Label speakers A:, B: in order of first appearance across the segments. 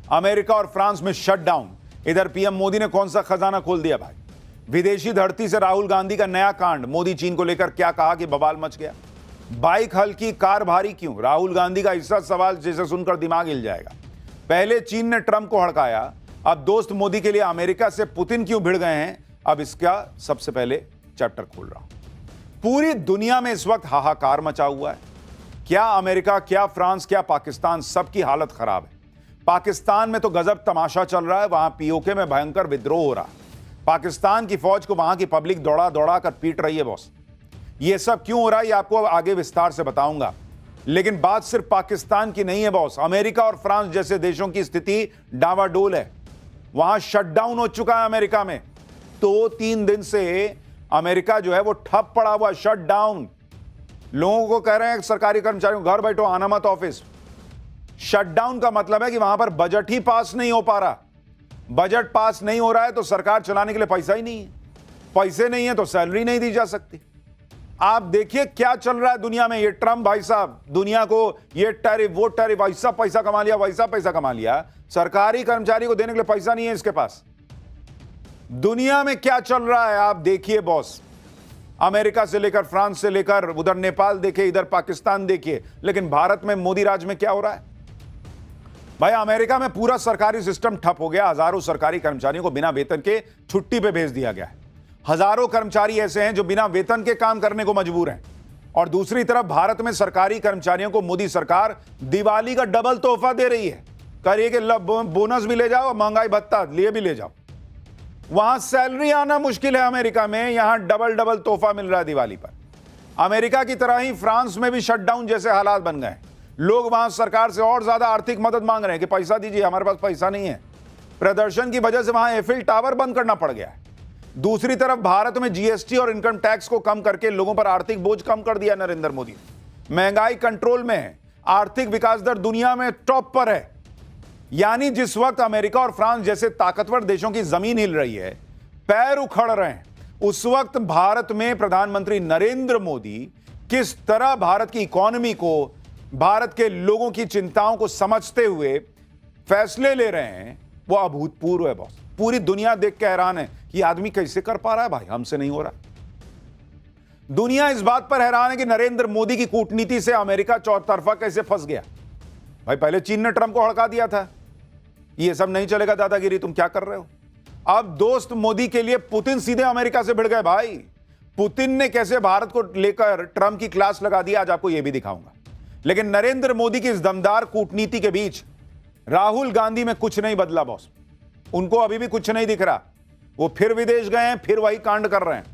A: America और France में shutdown. इधर पीएम मोदी ने कौन सा खजाना खोल दिया भाई? विदेशी धरती से राहुल गांधी का नया कांड। मोदी चीन को लेकर क्या कहा कि बवाल मच गया। बाइक हल्की कार भारी क्यों? राहुल गांधी का हिस्सा सवाल जिसे सुनकर दिमाग हिल जाएगा। पहले चीन ने ट्रंप को हड़काया, अब दोस्त मोदी के लिए अमेरिका से पुतिन क्यों भिड़ गए हैं? अब इसका सबसे पहले चैप्टर खोल रहा हूं। पूरी दुनिया में इस वक्त हाहाकार मचा हुआ है। क्या अमेरिका, क्या फ्रांस, क्या पाकिस्तान, सबकी हालत खराब है। पाकिस्तान में तो गजब तमाशा चल रहा है। वहां पीओके में भयंकर विद्रोह हो रहा है। पाकिस्तान की फौज को वहां की पब्लिक दौड़ा दौड़ा कर पीट रही है बॉस। ये सब क्यों हो रहा है ये आपको आगे विस्तार से बताऊंगा। लेकिन बात सिर्फ पाकिस्तान की नहीं है बॉस। अमेरिका और फ्रांस जैसे देशों की स्थिति डावाडोल है। वहां शटडाउन हो चुका है अमेरिका में। 2-3 दिन से अमेरिका जो है वो ठप पड़ा हुआ, शटडाउन। लोगों को कह रहे हैं सरकारी कर्मचारियों घर बैठो, आना मत ऑफिस। शटडाउन का मतलब है कि वहां पर बजट ही पास नहीं हो पा रहा। बजट पास नहीं हो रहा है तो सरकार चलाने के लिए पैसा ही नहीं है। पैसे नहीं है तो सैलरी नहीं दी जा सकती। आप देखिए क्या चल रहा है दुनिया में। ये ट्रंप भाई साहब दुनिया को ये टैरिफ वो टैरिफ, ऐसा पैसा कमा लिया, वैसा पैसा कमा लिया। सरकारी कर्मचारी को देने के लिए पैसा नहीं है इसके पास। दुनिया में क्या चल रहा है आप देखिए बॉस। अमेरिका से लेकर फ्रांस से लेकर उधर नेपाल देखिए, इधर पाकिस्तान देखिए। लेकिन भारत में मोदी राज में क्या हो रहा है भाई? अमेरिका में पूरा सरकारी सिस्टम ठप हो गया। हजारों सरकारी कर्मचारियों को बिना वेतन के छुट्टी पे भेज दिया गया है। हजारों कर्मचारी ऐसे हैं जो बिना वेतन के काम करने को मजबूर हैं। और दूसरी तरफ भारत में सरकारी कर्मचारियों को मोदी सरकार दिवाली का डबल तोहफा दे रही है। करिए कि बोनस भी ले जाओ, महंगाई भत्ता लिए भी ले जाओ। वहां सैलरी आना मुश्किल है अमेरिका में, यहां डबल डबल तोहफा मिल रहा है दिवाली पर। अमेरिका की तरह ही फ्रांस में भी शटडाउन जैसे हालात बन गए। लोग वहां सरकार से और ज्यादा आर्थिक मदद मांग रहे हैं कि पैसा दीजिए, हमारे पास पैसा नहीं है। प्रदर्शन की वजह से वहां एफिल टावर बंद करना पड़ गया है। दूसरी तरफ भारत में जीएसटी और इनकम टैक्स को कम करके लोगों पर आर्थिक बोझ कम कर दिया नरेंद्र मोदी ने। महंगाई कंट्रोल में है। आर्थिक विकास दर दुनिया में टॉप पर है। यानी जिस वक्त अमेरिका और फ्रांस जैसे ताकतवर देशों की जमीन हिल रही है, पैर उखड़ रहे हैं, उस वक्त भारत में प्रधानमंत्री नरेंद्र मोदी किस तरह भारत की इकोनॉमी को, भारत के लोगों की चिंताओं को समझते हुए फैसले ले रहे हैं, वो अभूतपूर्व है बॉस। पूरी दुनिया देख के हैरान है कि आदमी कैसे कर पा रहा है भाई, हमसे नहीं हो रहा। दुनिया इस बात पर हैरान है कि नरेंद्र मोदी की कूटनीति से अमेरिका चौतरफा कैसे फंस गया। भाई पहले चीन ने ट्रंप को हड़का दिया था। ये सब नहीं चलेगा दादागिरी, तुम क्या कर रहे हो। अब दोस्त मोदी के लिए पुतिन सीधे अमेरिका से भिड़ गए भाई। पुतिन ने कैसे भारत को लेकर ट्रंप की क्लास लगा दी, आज आपको यह भी दिखाऊंगा। लेकिन नरेंद्र मोदी की इस दमदार कूटनीति के बीच राहुल गांधी में कुछ नहीं बदला बॉस। उनको अभी भी कुछ नहीं दिख रहा। वो फिर विदेश गए हैं, फिर वही कांड कर रहे हैं।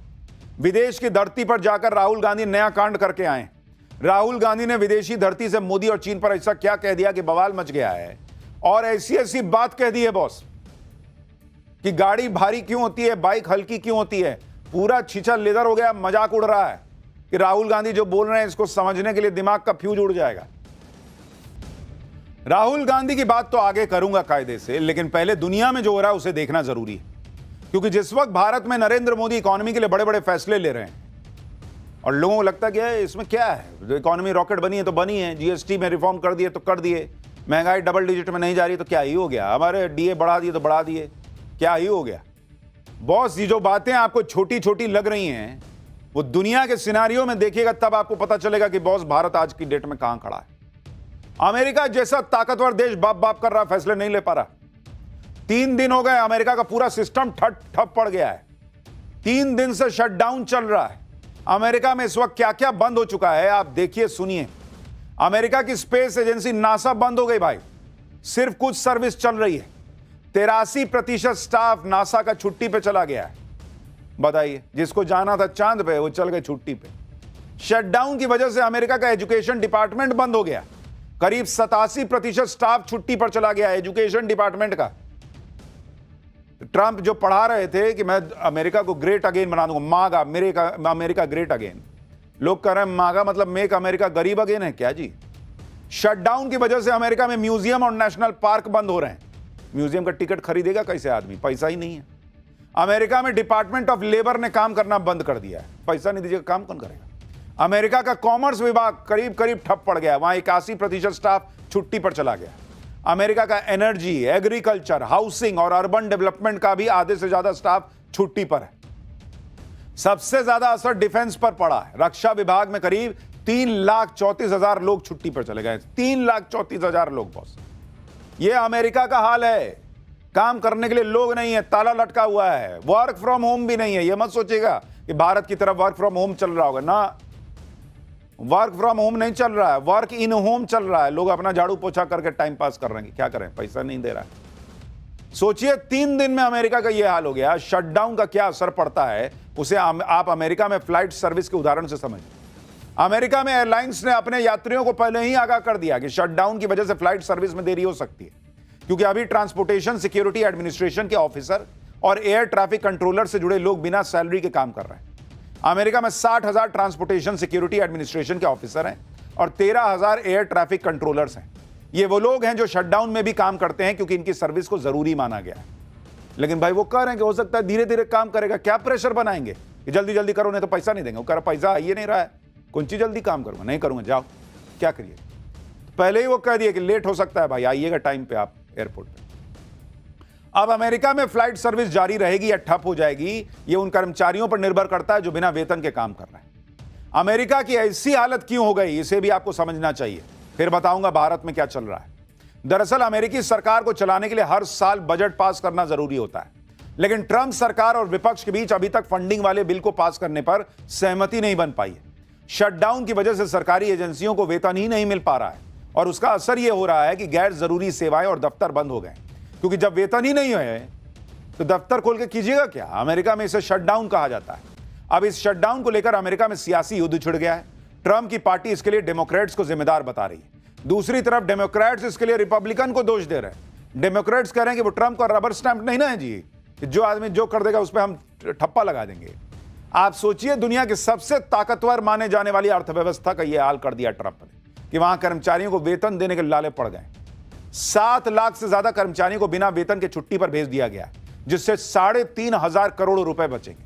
A: विदेश की धरती पर जाकर राहुल गांधी नया कांड करके आए। राहुल गांधी ने विदेशी धरती से मोदी और चीन पर ऐसा क्या कह दिया कि बवाल मच गया है। और ऐसी ऐसी बात कह दी है बॉस कि गाड़ी भारी क्यों होती है, बाइक हल्की क्यों होती है। पूरा छीछा लेदर हो गया। मजाक उड़ रहा है कि राहुल गांधी जो बोल रहे हैं इसको समझने के लिए दिमाग का फ्यूज उड़ जाएगा। राहुल गांधी की बात तो आगे करूंगा कायदे से, लेकिन पहले दुनिया में जो हो रहा है उसे देखना जरूरी है। क्योंकि जिस वक्त भारत में नरेंद्र मोदी इकोनॉमी के लिए बड़े बड़े फैसले ले रहे हैं और लोगों को लगता है कि इसमें क्या है, जो इकोनॉमी रॉकेट बनी है तो बनी है, जीएसटी में रिफॉर्म कर दिए तो कर दिए, महंगाई डबल डिजिट में नहीं जा रही तो क्या ही हो गया, हमारे डीए बढ़ा दिए तो बढ़ा दिए, क्या ही हो गया। बॉस ये जो बातें आपको छोटी छोटी लग रही हैं वो दुनिया के सिनारियों में देखिएगा तब आपको पता चलेगा कि बॉस भारत आज की डेट में कहां खड़ा है। अमेरिका जैसा ताकतवर देश बाप बाप कर रहा, फैसले नहीं ले पा रहा। 3 दिन हो गए अमेरिका का पूरा सिस्टम ठप पड़ गया है। 3 दिन से शटडाउन चल रहा है। अमेरिका में इस वक्त क्या क्या बंद हो चुका है आप देखिए, सुनिए। अमेरिका की स्पेस एजेंसी नासा बंद हो गई भाई, सिर्फ कुछ सर्विस चल रही है। 83% स्टाफ नासा का छुट्टी पे चला गया है। बताइए, जिसको जाना था चांद पे वो चल गए छुट्टी पे। शटडाउन की वजह से अमेरिका का एजुकेशन डिपार्टमेंट बंद हो गया। करीब 87% स्टाफ छुट्टी पर चला गया एजुकेशन डिपार्टमेंट का। ट्रंप जो पढ़ा रहे थे कि मैं अमेरिका को ग्रेट अगेन बना दूंगा, मागा अमेरिका ग्रेट अगेन। लोग कह रहे हैं मागा मतलब मेक अमेरिका गरीब अगेन है क्या जी। शटडाउन की वजह से अमेरिका में म्यूजियम और नेशनल पार्क बंद हो रहे हैं। म्यूजियम का टिकट खरीदेगा कैसे आदमी, पैसा ही नहीं है। अमेरिका में डिपार्टमेंट ऑफ लेबर ने काम करना बंद कर दिया है, पैसा नहीं दीजिएगा काम कौन करेगा। अमेरिका का कॉमर्स विभाग करीब करीब ठप पड़ गया, वहां 81% स्टाफ छुट्टी पर चला गया। अमेरिका का एनर्जी, एग्रीकल्चर, हाउसिंग और अर्बन डेवलपमेंट का भी आधे से ज्यादा स्टाफ छुट्टी पर है। सबसे ज्यादा असर डिफेंस पर पड़ा है। रक्षा विभाग में करीब 3,34,000 लोग छुट्टी पर चले गए। 3,34,000 लोग बॉस। यह अमेरिका का हाल है। काम करने के लिए लोग नहीं है, ताला लटका हुआ है। वर्क फ्रॉम होम भी नहीं है। यह मत सोचिएगा कि भारत की तरफ वर्क फ्रॉम होम चल रहा होगा ना, वर्क फ्रॉम होम नहीं चल रहा है, वर्क इन होम चल रहा है। लोग अपना झाड़ू पोछा करके टाइम पास कर रहे हैं। क्या करें, पैसा नहीं दे रहा है। सोचिए 3 दिन में अमेरिका का यह हाल हो गया। शटडाउन का क्या असर पड़ता है उसे आप अमेरिका में फ्लाइट सर्विस के उदाहरण से समझ। अमेरिका में एयरलाइंस ने अपने यात्रियों को पहले ही आगाह कर दिया कि शटडाउन की वजह से फ्लाइट सर्विस में देरी हो सकती है, क्योंकि अभी ट्रांसपोर्टेशन सिक्योरिटी एडमिनिस्ट्रेशन के ऑफिसर और एयर ट्रैफिक कंट्रोलर से जुड़े लोग बिना सैलरी के काम कर रहे हैं। अमेरिका में 60,000 ट्रांसपोर्टेशन सिक्योरिटी एडमिनिस्ट्रेशन के ऑफिसर हैं और 13,000 एयर ट्रैफिक कंट्रोलर्स हैं। ये वो लोग हैं जो शटडाउन में भी काम करते हैं, क्योंकि इनकी सर्विस को जरूरी माना गया है। लेकिन भाई वो कह रहे हैं कि हो सकता है धीरे धीरे काम करेगा। क्या प्रेशर बनाएंगे कि जल्दी जल्दी करो नहीं तो पैसा नहीं देंगे। वो कह रहा पैसा आइए नहीं रहा है, कौन सी जल्दी काम करूंगा, नहीं करूंगा, जाओ क्या करिए। पहले ही वो कह दिए कि लेट हो सकता है भाई, आइएगा टाइम पे आप एयरपोर्ट पे। अब अमेरिका में फ्लाइट सर्विस जारी रहेगी या ठप हो जाएगी, ये उन कर्मचारियों पर निर्भर करता है जो बिना वेतन के काम कर रहे हैं। अमेरिका की ऐसी हालत क्यों हो गई, इसे भी आपको समझना चाहिए। फिर बताऊंगा भारत में क्या चल रहा है। दरअसल अमेरिकी सरकार को चलाने के लिए हर साल बजट पास करना जरूरी होता है, लेकिन ट्रंप सरकार और विपक्ष के बीच अभी तक फंडिंग वाले बिल को पास करने पर सहमति नहीं बन पाई है। शटडाउन की वजह से सरकारी एजेंसियों को वेतन ही नहीं मिल पा रहा है और उसका असर यह हो रहा है कि गैर जरूरी सेवाएं और दफ्तर बंद हो गए, क्योंकि जब वेतन ही नहीं है तो दफ्तर खोल के कीजिएगा क्या। अमेरिका में इसे शटडाउन कहा जाता है। अब इस शटडाउन को लेकर अमेरिका में सियासी युद्ध छिड़ गया है। ट्रंप की पार्टी इसके लिए डेमोक्रेट्स को जिम्मेदार बता रही है, दूसरी तरफ डेमोक्रेट्स इसके लिए रिपब्लिकन को दोष दे रहे हैं। डेमोक्रेट्स कह रहे हैं कि वो ट्रंप का रबर स्टैंप नहीं ना है जी, जो आदमी जो कर देगा उस पर हम ठप्पा लगा देंगे। आप सोचिए, दुनिया की सबसे ताकतवर माने जाने वाली अर्थव्यवस्था का यह हाल कर दिया ट्रंप ने कि वहां कर्मचारियों को वेतन देने के लाले पड़ गए। 7 लाख से ज्यादा कर्मचारियों को बिना वेतन के छुट्टी पर भेज दिया गया, जिससे 3,500 करोड़ रुपए बचेंगे।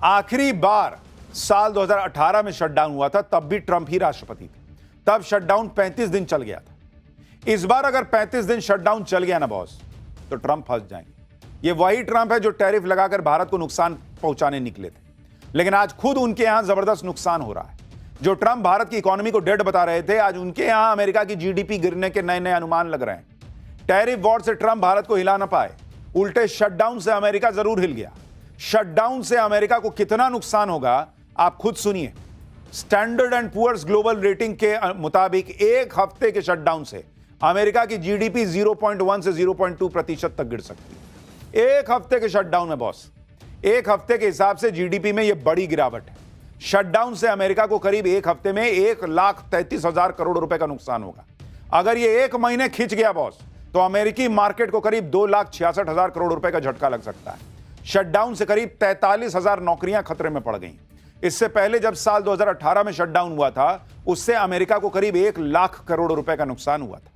A: आखिरी बार साल 2018 में शटडाउन हुआ था, तब भी ट्रंप ही राष्ट्रपति थे। तब शटडाउन 35 दिन चल गया था। इस बार अगर 35 दिन शटडाउन चल गया ना बॉस, तो ट्रंप फंस जाएंगे। ये वही ट्रंप है जो टैरिफ लगाकर भारत को नुकसान पहुंचाने निकले थे, लेकिन आज खुद उनके यहां जबरदस्त नुकसान हो रहा है। जो ट्रंप भारत की इकोनॉमी को डेड बता रहे थे, आज उनके यहां अमेरिका की जीडीपी गिरने के नए नए अनुमान लग रहे हैं। टैरिफ वॉर से ट्रंप भारत को हिला ना पाए, उल्टे शटडाउन से अमेरिका जरूर हिल गया। शटडाउन से अमेरिका को कितना नुकसान होगा आप खुद सुनिए। Standard and Poor's global rating के मुताबिक 1 हफ्ते के शटडाउन से अमेरिका की जीडीपी 0.1 से 0.2% तक गिर सकती है। 1 हफ्ते के शटडाउन में बॉस, 1 हफ्ते के हिसाब से जीडीपी में यह बड़ी गिरावट है। शटडाउन से अमेरिका को करीब 1 हफ्ते में 1,33,000 करोड़ रुपए का नुकसान होगा। अगर यह 1 महीने खिंच गया बॉस, तो अमेरिकी मार्केट को करीब 2,66,000 करोड़ रुपए का झटका लग सकता है। शटडाउन से करीब 43,000 नौकरियां खतरे में पड़ गई। इससे पहले जब साल 2018 में शटडाउन हुआ था, उससे अमेरिका को करीब 1 लाख करोड़ रुपए का नुकसान हुआ था।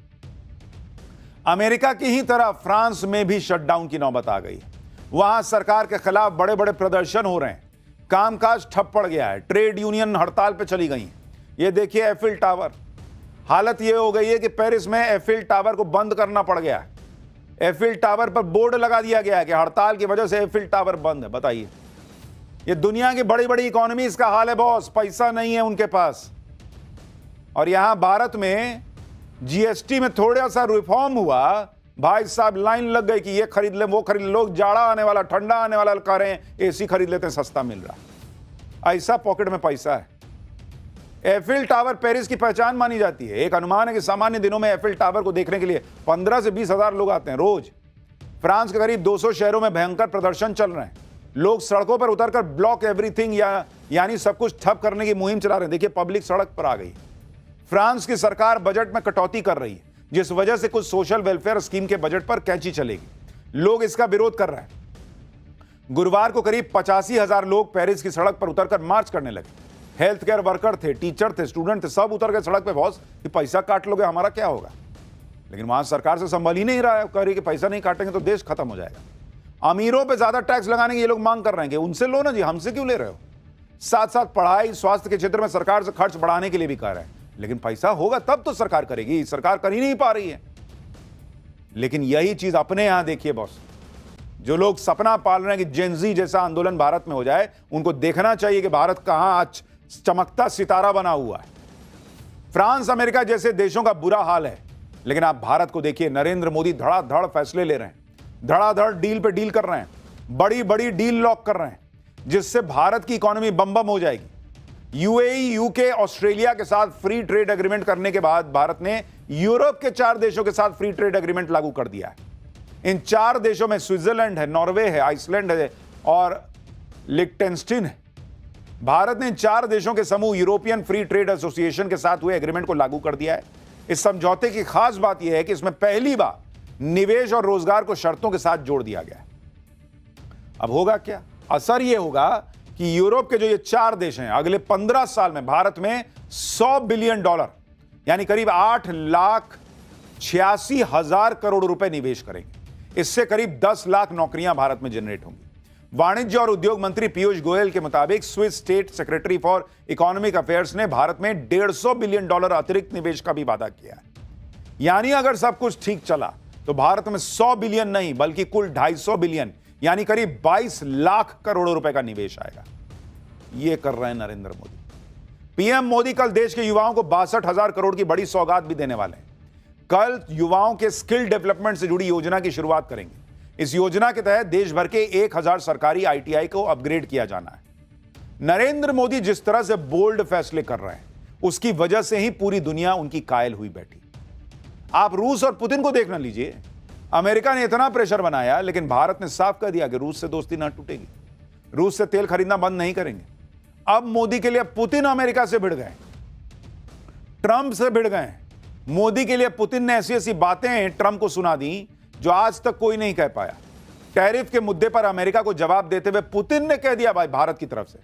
A: अमेरिका की ही तरह फ्रांस में भी शटडाउन की नौबत आ गई। वहां सरकार के खिलाफ बड़े बड़े प्रदर्शन हो रहे हैं, कामकाज ठप पड़ गया है, ट्रेड यूनियन हड़ताल पे चली गई। ये देखिए एफिल टावर, हालत ये हो गई है कि पेरिस में एफिल टावर को बंद करना पड़ गया है। एफिल टावर पर बोर्ड लगा दिया गया है कि हड़ताल की वजह से एफिल टावर बंद है। बताइए, ये दुनिया की बड़ी बड़ी इकोनॉमीज का हाल है बॉस, पैसा नहीं है उनके पास। और यहां भारत में जीएसटी में थोड़ा सा रिफॉर्म हुआ, भाई साहब लाइन लग गई कि ये खरीद ले वो खरीद ले। लोग जाड़ा आने वाला, ठंडा आने वाला कह रहे हैं एसी खरीद लेते हैं, सस्ता मिल रहा। ऐसा पॉकेट में पैसा है। एफिल टावर पेरिस की पहचान मानी जाती है। एक अनुमान है कि सामान्य दिनों में एफिल टावर को देखने के लिए 15 से 20 हजार लोग आते हैं रोज। फ्रांस के करीब 200 शहरों में भयंकर प्रदर्शन चल रहे हैं। लोग सड़कों पर उतरकर ब्लॉक एवरीथिंग यानी सब कुछ ठप करने की मुहिम चला रहे हैं। देखिए पब्लिक सड़क पर आ गई। फ्रांस की सरकार बजट में कटौती कर रही है, जिस वजह से कुछ सोशल वेलफेयर स्कीम के बजट पर कैंची चलेगी। लोग इसका विरोध कर रहे हैं। गुरुवार को करीब 85,000 लोग पेरिस की सड़क पर उतरकर मार्च करने लगे। हेल्थ केयर वर्कर थे, टीचर थे, स्टूडेंट थे, सब उतर गए सड़क पे। बॉस कि पैसा काट लोगे हमारा क्या होगा, लेकिन वहां सरकार से संभल ही नहीं रहा है। कह रही कि पैसा नहीं काटेंगे तो देश खत्म हो जाएगा। अमीरों पे ज्यादा टैक्स लगाने की ये लोग मांग कर रहे हैं कि उनसे लो ना जी, हमसे क्यों ले रहे हो। साथ साथ पढ़ाई स्वास्थ्य के क्षेत्र में सरकार से खर्च बढ़ाने के लिए भी कह रहे हैं, लेकिन पैसा होगा तब तो सरकार करेगी, सरकार कर ही नहीं पा रही है। लेकिन यही चीज अपने यहां देखिए बॉस, जो लोग सपना पाल रहे हैं कि जेनजी जैसा आंदोलन भारत में हो जाए, उनको देखना चाहिए कि भारत कहां आज चमकता सितारा बना हुआ है। फ्रांस अमेरिका जैसे देशों का बुरा हाल है, लेकिन आप भारत को देखिए, नरेंद्र मोदी धड़ाधड़ फैसले ले रहे हैं, धड़ाधड़ डील पे डील कर रहे हैं, बड़ी बड़ी डील लॉक कर रहे हैं, जिससे भारत की इकोनॉमी बम बम हो जाएगी। यूएई, यूके, ऑस्ट्रेलिया के साथ फ्री ट्रेड एग्रीमेंट करने के बाद भारत ने यूरोप के 4 देशों के साथ फ्री ट्रेड एग्रीमेंट लागू कर दिया है। इन 4 देशों में स्विट्जरलैंड है, नॉर्वे है, आइसलैंड है और लिechtenstein है। भारत ने इन 4 देशों के समूह यूरोपियन फ्री ट्रेड एसोसिएशन के साथ हुए एग्रीमेंट को लागू कर दिया है। इस समझौते की खास बात यह है कि इसमें पहली बार निवेश और रोजगार को शर्तों के साथ जोड़ दिया गया है। अब होगा क्या? असर यह होगा कि यूरोप के जो ये 4 देश हैं, अगले 15 साल में भारत में $100 बिलियन यानी करीब 8,86,000 करोड़ रुपए निवेश करेंगे। इससे करीब 10 लाख नौकरियां भारत में जनरेट होंगी। वाणिज्य और उद्योग मंत्री पीयूष गोयल के मुताबिक Swiss state secretary for economic affairs ने भारत में $150 बिलियन अतिरिक्त निवेश का भी वादा किया है। यानी अगर सब कुछ ठीक चला तो भारत में 100 बिलियन नहीं बल्कि कुल 250 बिलियन यानी करीब 22 लाख करोड़ रुपए का निवेश आएगा। यह कर रहे हैं नरेंद्र मोदी। पीएम मोदी कल देश के युवाओं को 62,000 करोड़ की बड़ी सौगात भी देने वाले हैं। कल युवाओं के स्किल डेवलपमेंट से जुड़ी योजना की शुरुआत करेंगे। इस योजना के तहत देश भर के 1,000 सरकारी आईटीआई को अपग्रेड किया जाना है। नरेंद्र मोदी जिस तरह से बोल्ड फैसले कर रहे हैं, उसकी वजह से ही पूरी दुनिया उनकी कायल हुई बैठी। आप रूस और पुतिन को देखना लीजिए। अमेरिका ने इतना प्रेशर बनाया, लेकिन भारत ने साफ कर दिया कि रूस से दोस्ती ना टूटेगी, रूस से तेल खरीदना बंद नहीं करेंगे। अब मोदी के लिए पुतिन अमेरिका से भिड़ गए, ट्रंप से भिड़ गए। मोदी के लिए पुतिन ने ऐसी ऐसी बातें ट्रंप को सुना दी जो आज तक कोई नहीं कह पाया। टैरिफ के मुद्दे पर अमेरिका को जवाब देते हुए पुतिन ने कह दिया भाई भारत की तरफ से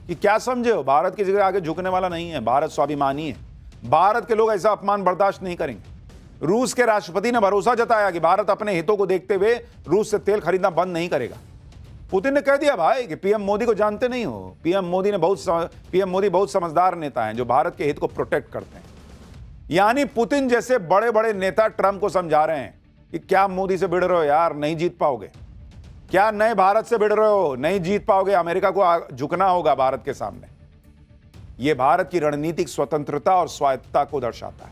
A: कि क्या समझे हो, भारत की जगह आगे झुकने वाला नहीं है, भारत स्वाभिमानी है, भारत के लोग ऐसा अपमान बर्दाश्त नहीं करेंगे। रूस के राष्ट्रपति ने भरोसा जताया कि भारत अपने हितों को देखते हुए रूस से तेल खरीदना बंद नहीं करेगा। पुतिन ने कह दिया भाई कि पीएम मोदी को जानते नहीं हो, पीएम मोदी बहुत समझदार नेता हैं जो भारत के हित को प्रोटेक्ट करते हैं। यानी पुतिन जैसे बड़े बड़े नेता ट्रंप को समझा रहे हैं कि क्या मोदी से भिड़ रहे हो यार, नहीं जीत पाओगे। क्या नए भारत से भिड़ रहे हो, नहीं जीत पाओगे, अमेरिका को झुकना होगा भारत के सामने। यह भारत की रणनीतिक स्वतंत्रता और स्वायत्तता को दर्शाता है।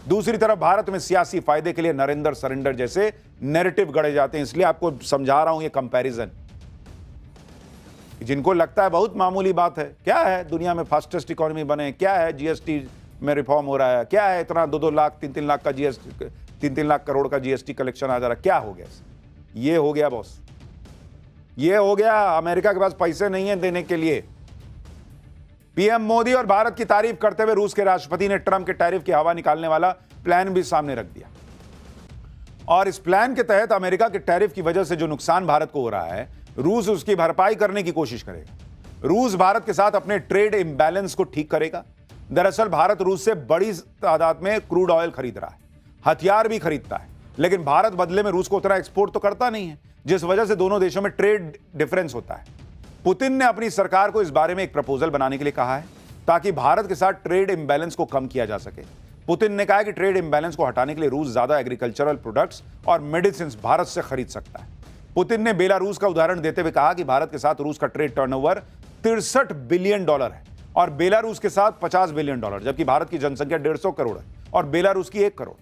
A: दूसरी तरफ भारत में सियासी फायदे के लिए नरेंद्र सरेंडर जैसे नैरेटिव गढ़े जाते हैं। इसलिए आपको समझा रहा हूं ये कंपैरिजन। जिनको लगता है बहुत मामूली बात है, क्या है दुनिया में फास्टेस्ट इकोनॉमी बने, क्या है जीएसटी में रिफॉर्म हो रहा है, क्या है इतना 2-2 लाख 3-3 लाख का जीएसटी 3-3 लाख करोड़ का जीएसटी कलेक्शन आ जा रहा, क्या हो गया? ये हो गया बॉस, ये हो गया। अमेरिका के पास पैसे नहीं है देने के लिए। पीएम मोदी और भारत की तारीफ करते हुए रूस के राष्ट्रपति ने ट्रंप के टैरिफ की हवा निकालने वाला प्लान भी सामने रख दिया। और इस प्लान के तहत अमेरिका के टैरिफ की वजह से जो नुकसान भारत को हो रहा है, रूस उसकी भरपाई करने की कोशिश करेगा। रूस भारत के साथ अपने ट्रेड इम्बैलेंस को ठीक करेगा। दरअसल भारत रूस से बड़ी तादाद में क्रूड ऑयल खरीद रहा है, हथियार भी खरीदता है, लेकिन भारत बदले में रूस को उतना एक्सपोर्ट तो करता नहीं है, जिस वजह से दोनों देशों में ट्रेड डिफरेंस होता है। पुतिन ने अपनी सरकार को इस बारे में एक प्रपोजल बनाने के लिए कहा है ताकि भारत के साथ ट्रेड इम्बैलेंस को कम किया जा सके। पुतिन ने कहा कि ट्रेड इम्बैलेंस को हटाने के लिए रूस ज्यादा एग्रीकल्चरल प्रोडक्ट्स और मेडिसिन भारत से खरीद सकता है। पुतिन ने बेलारूस का उदाहरण देते हुए कहा कि भारत के साथ रूस का ट्रेड टर्नओवर $63 बिलियन है और बेलारूस के साथ $50 बिलियन, जबकि भारत की जनसंख्या 150 करोड़ है और बेलारूस की 1 करोड़।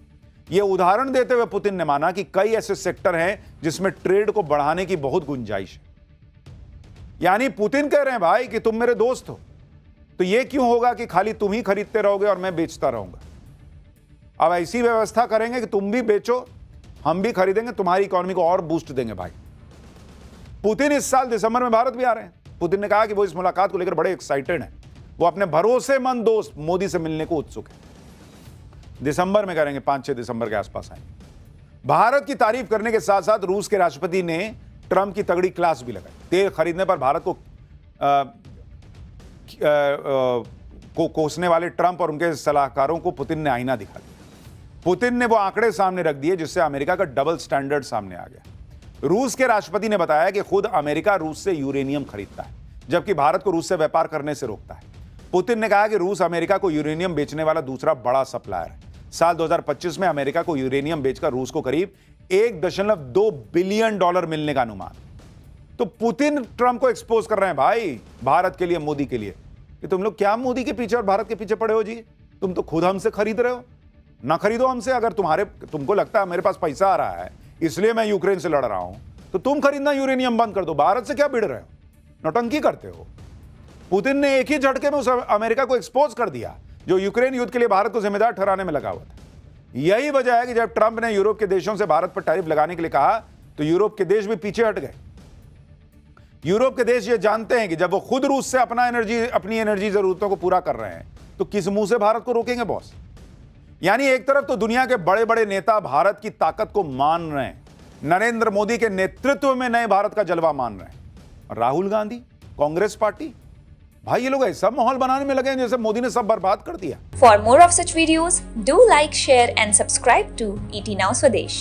A: यह उदाहरण देते हुए पुतिन ने माना कि कई ऐसे सेक्टर हैं जिसमें ट्रेड को बढ़ाने की बहुत गुंजाइश है। यानी पुतिन कह रहे हैं भाई कि तुम मेरे दोस्त हो, तो यह क्यों होगा कि खाली तुम ही खरीदते रहोगे और मैं बेचता रहूंगा। अब ऐसी व्यवस्था करेंगे कि तुम भी बेचो, हम भी खरीदेंगे, तुम्हारी इकोनॉमी को और बूस्ट देंगे भाई। पुतिन इस साल दिसंबर में भारत भी आ रहे हैं। पुतिन ने कहा कि वो इस मुलाकात को लेकर बड़े एक्साइटेड हैं। वो अपने भरोसेमंद दोस्त मोदी से मिलने को उत्सुक है। दिसंबर में करेंगे, 5-6 दिसंबर के आसपास आएंगे। भारत की तारीफ करने के साथ साथ रूस के राष्ट्रपति ने ट्रंप की तगड़ी क्लास भी लगाई। तेल खरीदने पर भारत को कोसने वाले ट्रंप और उनके सलाहकारों को पुतिन ने आईना दिखा दिया। पुतिन ने वो आंकड़े सामने रख दिए जिससे अमेरिका का डबल स्टैंडर्ड सामने आ गया। रूस के राष्ट्रपति ने बताया कि खुद अमेरिका रूस से यूरेनियम खरीदता है, जबकि भारत को रूस से व्यापार करने से रोकता है। पुतिन ने कहा कि रूस अमेरिका को यूरेनियम बेचने वाला दूसरा बड़ा सप्लायर है। साल 2025 में अमेरिका को यूरेनियम बेचकर रूस को करीब $1.2 बिलियन मिलने का अनुमान। तो पुतिन ट्रंप को एक्सपोज कर रहे हैं भाई, भारत के लिए, मोदी के लिए, कि तुम लोग क्या मोदी के पीछे और भारत के पीछे पड़े हो जी? तुम तो खुद हमसे खरीद रहे हो, ना खरीदो हमसे। अगर तुमको लगता है मेरे पास पैसा आ रहा है इसलिए मैं यूक्रेन से लड़ रहा हूं, तो तुम खरीदना यूरेनियम बंद कर दो। भारत से क्या भिड़ रहे हो, नौटंकी करते हो। पुतिन ने एक ही झटके में उस अमेरिका को एक्सपोज कर दिया जो यूक्रेन युद्ध के लिए भारत को जिम्मेदार ठहराने में लगा हुआ था। यही वजह है कि जब ट्रंप ने यूरोप के देशों से भारत पर टैरिफ लगाने के लिए कहा तो यूरोप के देश भी पीछे हट गए। यूरोप के देश ये जानते हैं कि जब वो खुद रूस से अपनी एनर्जी जरूरतों को पूरा कर रहे हैं तो किस मुंह से भारत को रोकेंगे बॉस। यानी एक तरफ तो दुनिया के बड़े बड़े नेता भारत की ताकत को मान रहे हैं, नरेंद्र मोदी के नेतृत्व में नए भारत का जलवा मान रहे हैं, और राहुल गांधी, कांग्रेस पार्टी, भाई ये लोग ऐसा माहौल बनाने में लगे हैं जैसे मोदी ने सब बर्बाद कर दिया।
B: For more of such videos, do like, share and subscribe to ET Now Swadesh.